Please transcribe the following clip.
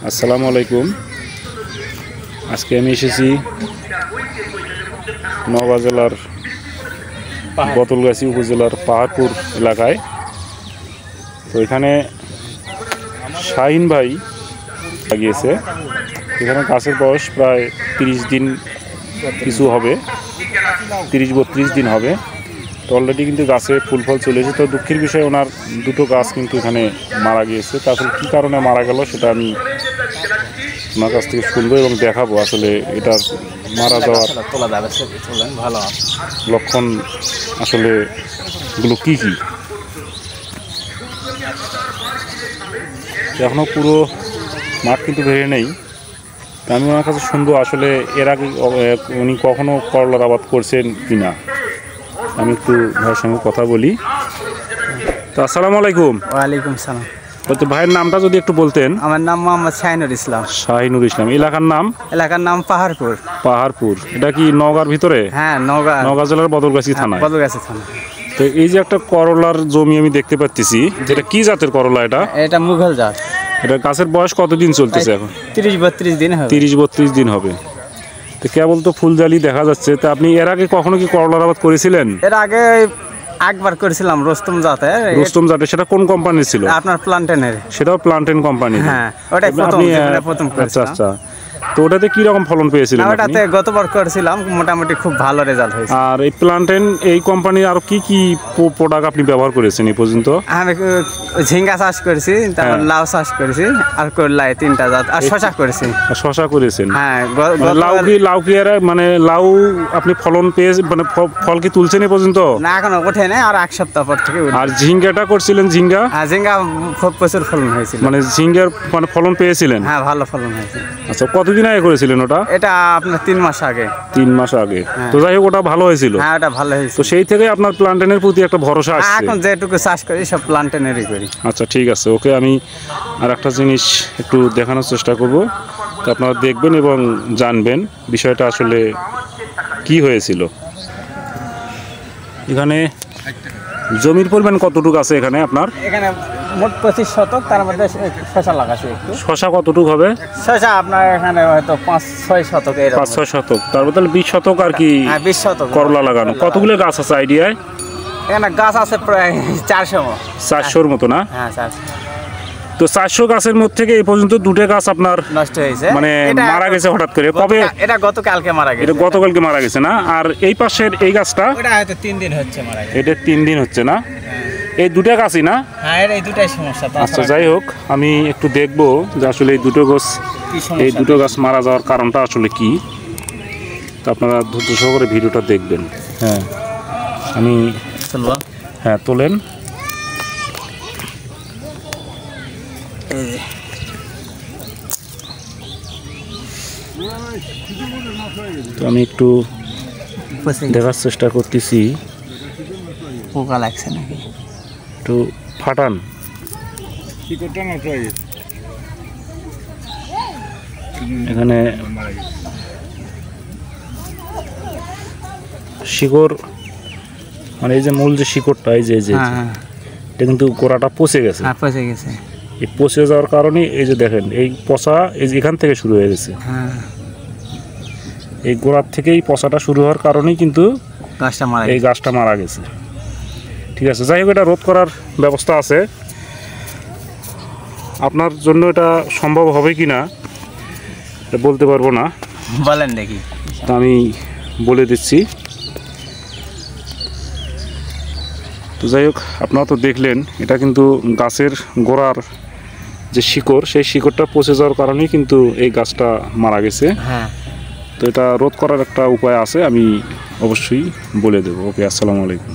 আসসালামু আলাইকুম। আজকে আমি এসেছি নওগাঁ জেলার বদলগাছি উপজেলার পাহাড়পুর এলাকায়। তো এখানে শাহিন ভাই লাগিয়েছে। এখানে গাছের বয়স প্রায় 30 দিন কিছু হবে, 30-32 দিন হবে। তো অলরেডি কিন্তু গাছে ফুল ফল চলে এসেছে। তো দুঃখের বিষয়, ওনার দুটো গাছ কিন্তু এখানে মারা গিয়েছে। তা আসলে কী কারণে মারা গেল সেটা আমি ওনার কাছ থেকে শুনবো এবং দেখাবো আসলে এটার মারা যাওয়ার লক্ষণ আসলে এগুলো কী কী। এখনও পুরো মাঠ কিন্তু বেরিয়ে নেই। তা আমি ওনার কাছে শুনবো আসলে এর আগে উনি কখনো করলার আবাদ করছেন কি না। আমি একটু ভাইয়ের সঙ্গে কথা বলি। তো আসসালামু আলাইকুম। ওয়ালাইকুম সালাম। বলতে ভাইয়ের নামটা যদি একটু বলতেন। আমার নাম মোহাম্মদ শাহিনুর ইসলাম। শাহিনুর ইসলাম। এলাকার নাম পাহাড়পুর। পাহাড়পুর। এটা কি নওগাঁর ভিতরে? হ্যাঁ, নওগাঁ জেলার বদলগাছি থানা। বদলগাছি থানা। তো এই যে একটা করলার জমি আমি দেখতে পাচ্ছি, যেটা কি জাতের করলা? এটা মুঘল জাত। এটা গাছের বয়স কতদিন চলতেছে এখন? 30-32 দিন হবে। 30-32 দিন হবে। তো কেবল তো ফুলজালি দেখা যাচ্ছে। তা আপনি এর আগে কখনো কি করলার আবাদ করেছিলেন? এর আগে একবার করেছিলাম রোস্তম জাতে। সেটা কোন কোম্পানির ছিল? আপনার প্লান্টেনের। সেটাও প্লান্টেন কোম্পানি। হ্যাঁ, ওটাই প্রথম। আচ্ছা আচ্ছা। তো ওটাতে কি রকম ফলন পেয়েছিলেন? ওটাতে গতবার করেছিলাম, মোটামুটি খুব ভালো রেজাল্ট হয়েছে। আর এই প্লান্টেন এই কোম্পানির আর কি কি প্রোডাক্ট আপনি ব্যবহার করেছেন এই পর্যন্ত? আমি ঝিঙ্গা চাষ করেছি, তারপর লাউ চাষ করেছি, আর করলাই 3টা জাত, আর শশা করেছি। শশা করেছেন? হ্যাঁ। লাউ কি আর মানে লাউ আপনি ফলন পেয়ে মানে ফল কি তুলছেন এই পর্যন্ত? না, এখনো ওঠে নাই, আর 1 সপ্তাহ পর থেকে। আর ঝিঙ্গাটা করছিলেন? ঝিঙ্গা খুব প্রচুর ফলন হয়েছিল। মানে ঝিঙ্গার মানে ফলন পেয়েছিলেন? হ্যাঁ, ভালো ফলন হয়েছে। আচ্ছা, কতদিন আগে করেছিলেন ওটা? এটা আপনার 3 মাস আগে। 3 মাস আগে। তো যাই হোক, ওটা ভালো হয়েছিল? হ্যাঁ, ওটা ভালো হয়েছে। তো সেই থেকে আপনার প্লান্টেনের প্রতি একটা ভরসা আসছে? এখন যেটুকু চাষ করি সব প্লান্টেনেরই করি। আচ্ছা, ঠিক আছে। ওকে, আমি আর একটা জিনিস একটু দেখানোর চেষ্টা করব। তো আপনারা দেখবেন এবং জানবেন বিষয়টা আসলে কি হয়েছিল। এখানে জমির পরিমাণ কতটুকু আছে এখানে আপনার? এখানে মোট 25 শতক, তার মধ্যে শশা লাগাছে একটু। শশা কতটুকু হবে? শশা আপনার এখানে হয়তো 5-6 শতক। 5-6 শতক। তার বদলে 20 শতক আর কি? হ্যাঁ, 20 শতক করলা লাগানো। কতগুলো গাছ আছে আইডিয়ায়? এখানে গাছ আছে প্রায় 400-র মতো না? হ্যাঁ, 400। তো 400 গাছের মধ্যে থেকে এই পর্যন্ত 2টা গাছ আপনার নষ্ট হয়েছে, মানে মারা গেছে হঠাৎ করে। কবে? এটা গতকালকে মারা গেছে। এটা গতকালকে মারা গেছে না? আর এই পাশের এই গাছটা? ওটা হয়তো 3 দিন হচ্ছে মারা গেছে। এটা 3 দিন হচ্ছে না? এই 2টা গাছই না? হ্যাঁ, এই দুটাই সমস্যা। আচ্ছা, যাই হোক, আমি একটু দেখবো যে আসলে এই দুটো গাছ মারা যাওয়ার কারণটা আসলে কি। তো আপনারা ধৈর্য সহকারে ভিডিওটা দেখবেন। হ্যাঁ, আমি তোলেন। তো আমি একটু দেখার চেষ্টা করতেছি। পোকা লাগছে নাকি? একটু ফাটান। এখানে শিকড় মানে এই যে মূল যে শিকড়টা, এই যে এটা কিন্তু গোড়াটা পচে গেছে। এই পচে যাওয়ার কারণে এই যে দেখেন, এই পচা এই যে এখান থেকে শুরু হয়ে গেছে। এই গোড়ার থেকেই পচাটা শুরু হওয়ার কারণেই কিন্তু এই গাছটা মারা গেছে। ঠিক আছে, যাই হোক, এটা রোধ করার ব্যবস্থা আছে। আপনার জন্য এটা সম্ভব হবে কি না বলতে পারবো না। বলেন দেখি। তা আমি বলে দিচ্ছি। তো যাই হোক, আপনারা তো দেখলেন, এটা কিন্তু গাছের গোড়ার যে শিকড়, সেই শিকড়টা পচে যাওয়ার কারণেই কিন্তু এই গাছটা মারা গেছে। হ্যাঁ। তো এটা রোধ করার একটা উপায় আছে, আমি অবশ্যই বলে দেবো। ওকে, আসসালামু আলাইকুম।